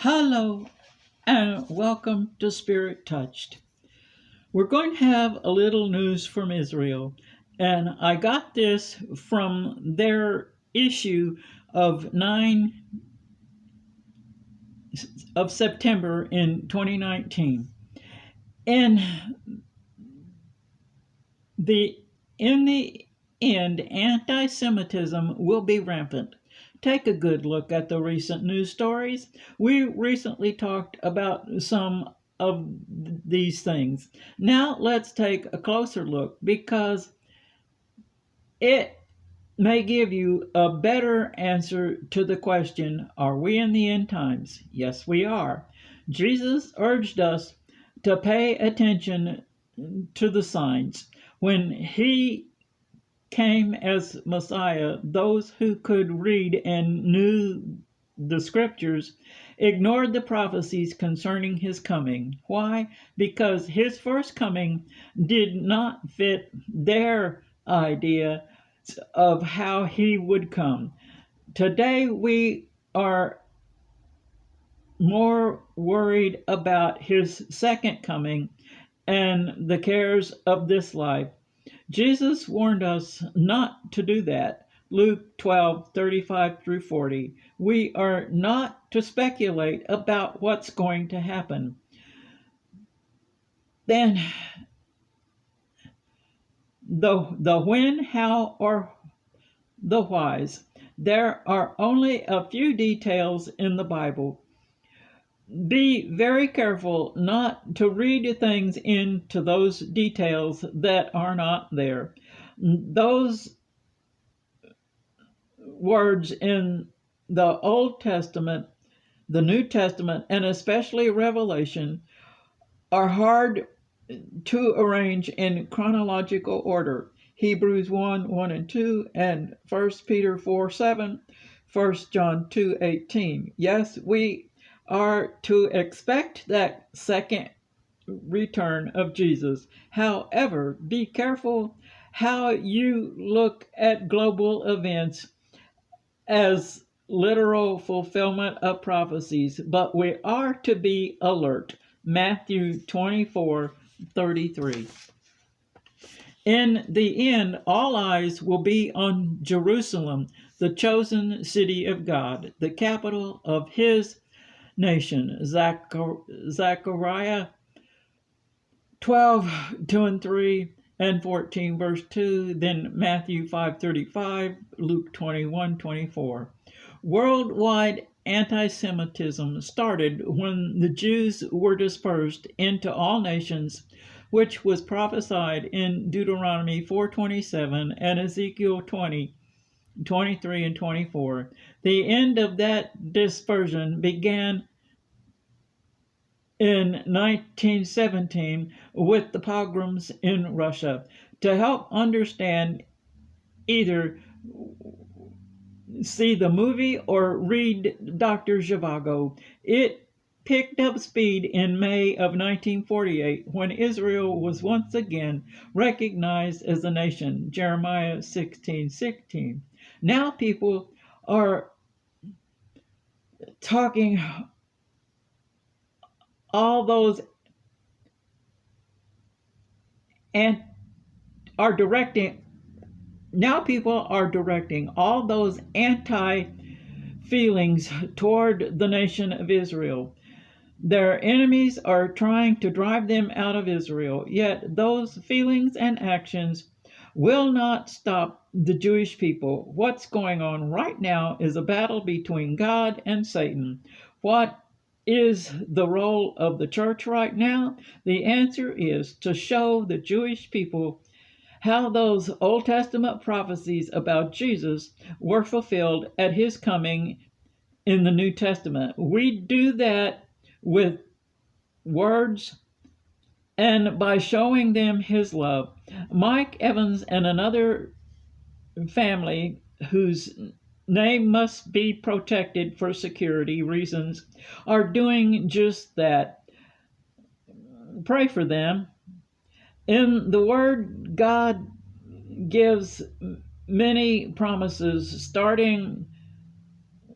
Hello and welcome to Spirit Touched. We're going to have a little news from Israel, and I got this from their issue of 9 of September in 2019. And the in the end, anti-Semitism will be rampant. Take a good look at the recent news stories. We recently talked about some of these things. Now let's take a closer look because it may give you a better answer to the question, are we in the end times? Yes, we are. Jesus urged us to pay attention to the signs. When he came as Messiah, those who could read and knew the scriptures ignored the prophecies concerning his coming. Why? Because his first coming did not fit their idea of how he would come. Today we are more worried about his second coming and the cares of this life. Jesus warned us not to do that. Luke 12:35 through 40. We are not to speculate about what's going to happen. Then the when, how, or the whys. There are only a few details in the Bible. Be very careful not to read things into those details that are not there. Those words in the Old Testament, the New Testament, and especially Revelation are hard to arrange in chronological order. Hebrews 1 and 2, and 1 Peter 4:7, 1 John 2:18. Yes, we are to expect that second return of Jesus. However, be careful how you look at global events as literal fulfillment of prophecies, but we are to be alert. Matthew 24:33. In the end, all eyes will be on Jerusalem, the chosen city of God, the capital of his nation. Zechariah 12:2 and 3 and 14 verse 2, then Matthew 5:35, Luke 21:24. Worldwide anti-Semitism started when the Jews were dispersed into all nations, which was prophesied in Deuteronomy 4:27 and Ezekiel 20:23 and 24. The end of that dispersion began in 1917 with the pogroms in Russia. To help understand, either see the movie or read Dr. Zhivago. It picked up speed in May of 1948 when Israel was once again recognized as a nation, Jeremiah 16:16. Now people are talking all those and are directing now people are directing all those anti feelings toward the nation of Israel. Their enemies are trying to drive them out of Israel, yet those feelings and actions will not stop the Jewish people. What's going on right now is a battle between God and Satan. What is the role of the church right now? The answer is to show the Jewish people how those Old Testament prophecies about Jesus were fulfilled at his coming in the New Testament. We do that with words and by showing them his love. Mike Evans and another family whose name must be protected for security reasons are doing just that. Pray for them. In the Word, God gives many promises, starting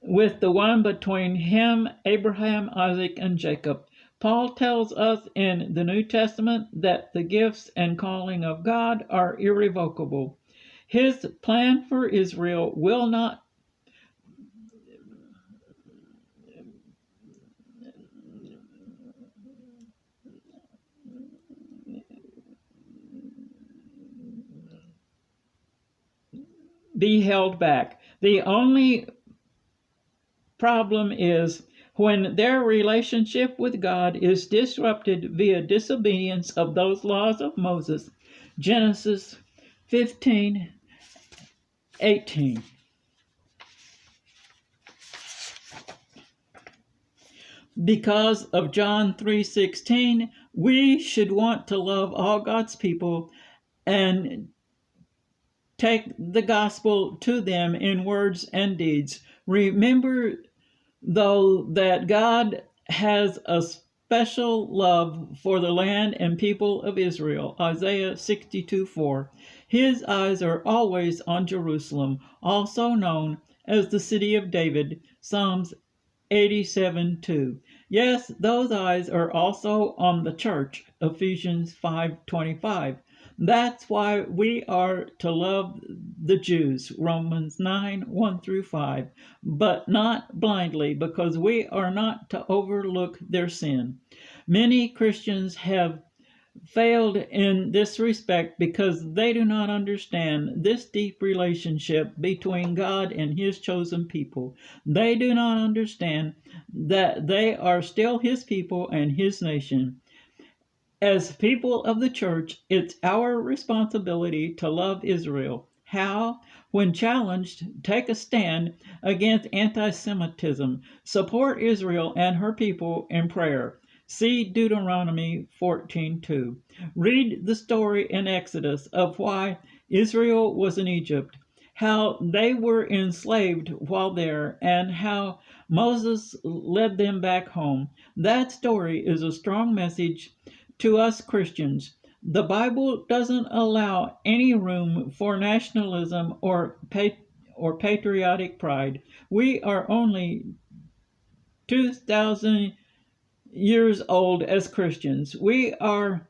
with the one between him, Abraham, Isaac, and Jacob. Paul tells us in the New Testament that the gifts and calling of God are irrevocable. His plan for Israel will not be held back. The only problem is when their relationship with God is disrupted via disobedience of those laws of Moses. Genesis 15:18. Because of John 3:16, we should want to love all God's people and take the gospel to them in words and deeds. Remember, though, that God has a special love for the land and people of Israel. Isaiah 62:4. His eyes are always on Jerusalem, also known as the city of David. Psalms 87:2. Yes, those eyes are also on the church. Ephesians 5:25. That's why we are to love the Jews, Romans 9:1 through 5, but not blindly, because we are not to overlook their sin. Many Christians have failed in this respect because they do not understand this deep relationship between God and His chosen people. They do not understand that they are still His people and His nation. As people of the church, it's our responsibility to love Israel. How? When challenged, take a stand against anti Semitism. Support Israel and her people in prayer. See Deuteronomy 14:2. Read the story in Exodus of why Israel was in Egypt, how they were enslaved while there, and how Moses led them back home. That story is a strong message to us Christians. The Bible doesn't allow any room for nationalism or patriotic pride. We are only 2,000 years old as Christians. We are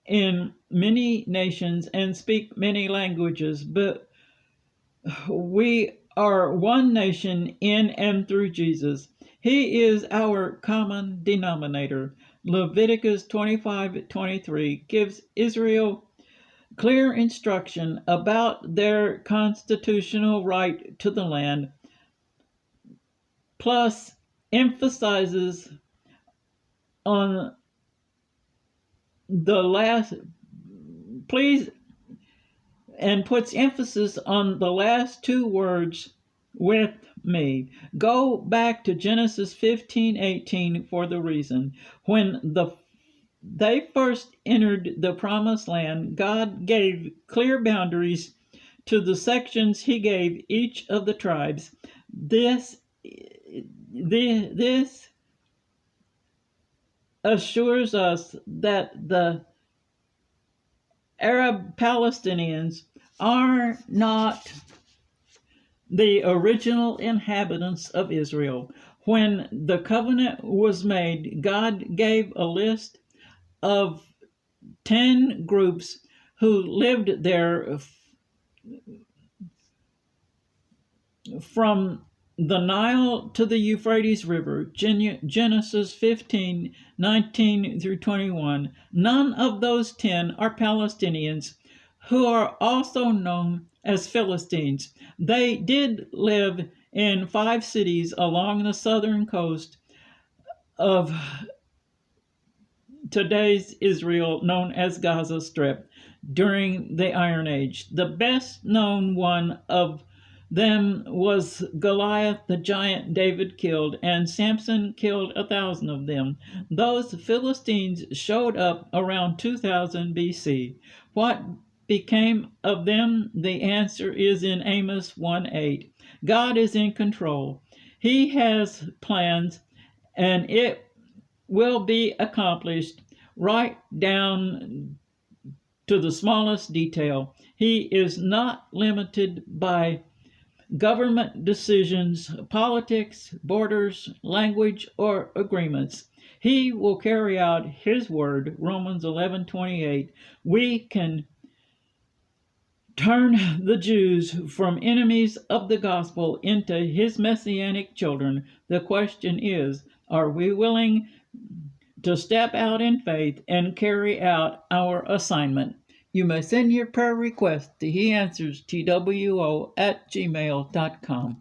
in many nations and speak many languages, but we are one nation in and through Jesus. He is our common denominator. Leviticus 25:23 gives Israel clear instruction about their constitutional right to the land, plus emphasizes on the last please and puts emphasis on the last two words with me. Go back to Genesis 15:18 for the reason. When they first entered the promised land, God gave clear boundaries to the sections He gave each of the tribes. This assures us that the Arab Palestinians are not the original inhabitants of Israel. When the covenant was made, God gave a list of 10 groups who lived there from the Nile to the Euphrates River, Genesis 15:19 through 21. None of those 10 are Palestinians, who are also known as Philistines. They did live in 5 cities along the southern coast of today's Israel, known as Gaza Strip, during the Iron Age. The best known one of them was Goliath, the giant David killed, and Samson killed 1,000 of them. Those Philistines showed up around 2000 BC. What became of them? The answer is in Amos 1:8. God is in control. He has plans, and it will be accomplished right down to the smallest detail. He is not limited by government decisions, politics, borders, language, or agreements. He will carry out his word, Romans 11:28. We can turn the Jews from enemies of the gospel into his messianic children. The question is, are we willing to step out in faith and carry out our assignment? You may send your prayer request to heanswerstwo@gmail.com.